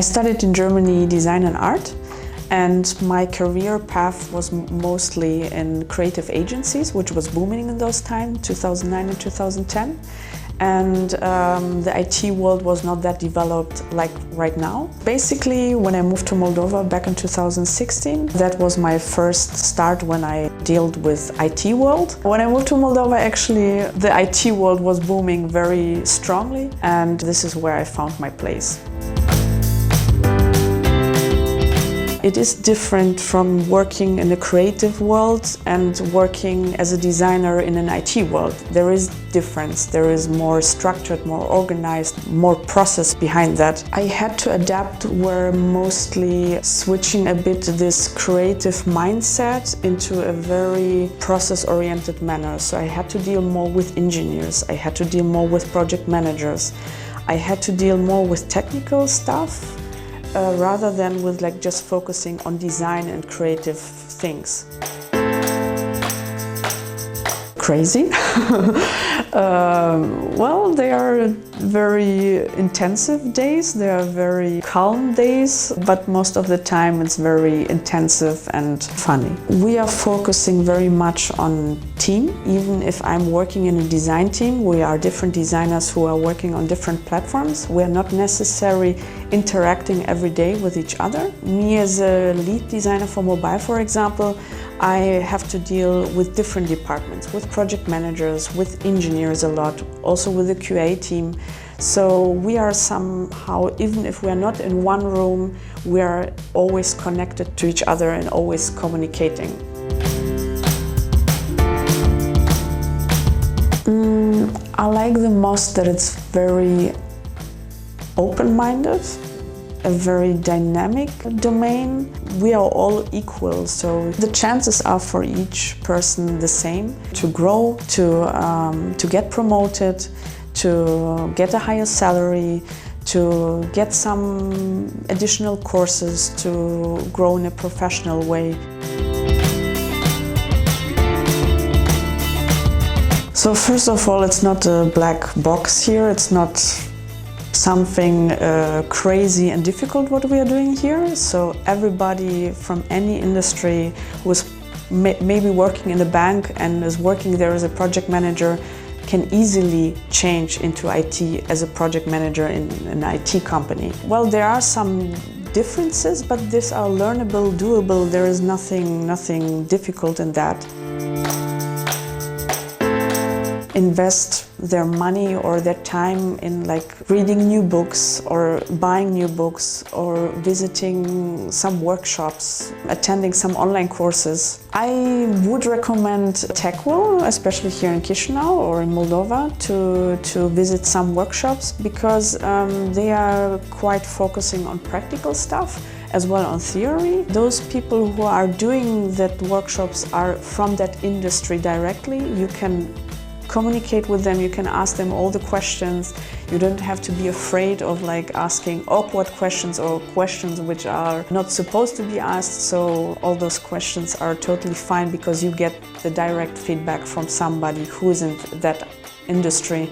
studied in Germany design and art, and my career path was mostly in creative agencies, which was booming in those times, 2009 and 2010. And the IT world was not that developed like right now. Basically, when I moved to Moldova back in 2016, that was my first start when I dealt with IT world. When I moved to Moldova, actually, the IT world was booming very strongly, and this is where I found my place. It is different from working in the creative world and working as a designer in an IT world. There is difference. There is more structured, more organized, more process behind that. I had to adapt where mostly switching a bit this creative mindset into a very process-oriented manner. So I had to deal more with engineers. I had to deal more with project managers. I had to deal more with technical stuff. Rather than with just focusing on design and creative things. Crazy? Well, they are very intensive days, they are very calm days, but most of the time it's very intensive and funny. We are focusing very much on team. Even if I'm working in a design team, we are different designers who are working on different platforms. We are not necessarily interacting every day with each other. Me as a lead designer for mobile, for example, I have to deal with different departments, with project managers, with engineers a lot, also with the QA team. So we are somehow, even if we are not in one room, we are always connected to each other and always communicating. I like the most that it's very open-minded, a very dynamic domain. We are all equal, so the chances are for each person the same to grow, to get promoted, to get a higher salary, to get some additional courses, to grow in a professional way. So first of all, it's not a black box here, it's not something crazy and difficult what we are doing here. So everybody from any industry who is maybe working in a bank and is working there as a project manager can easily change into IT as a project manager in an IT company. Well, there are some differences, but these are learnable, doable. There is nothing difficult in that. Invest their money or their time in reading new books or buying new books or visiting some workshops, attending some online courses. I would recommend TechWill, especially here in Chisinau or in Moldova, to visit some workshops because they are quite focusing on practical stuff as well on theory. Those people who are doing that workshops are from that industry directly. You can communicate with them, you can ask them all the questions. You don't have to be afraid of asking awkward questions or questions which are not supposed to be asked. So all those questions are totally fine because you get the direct feedback from somebody who is in that industry.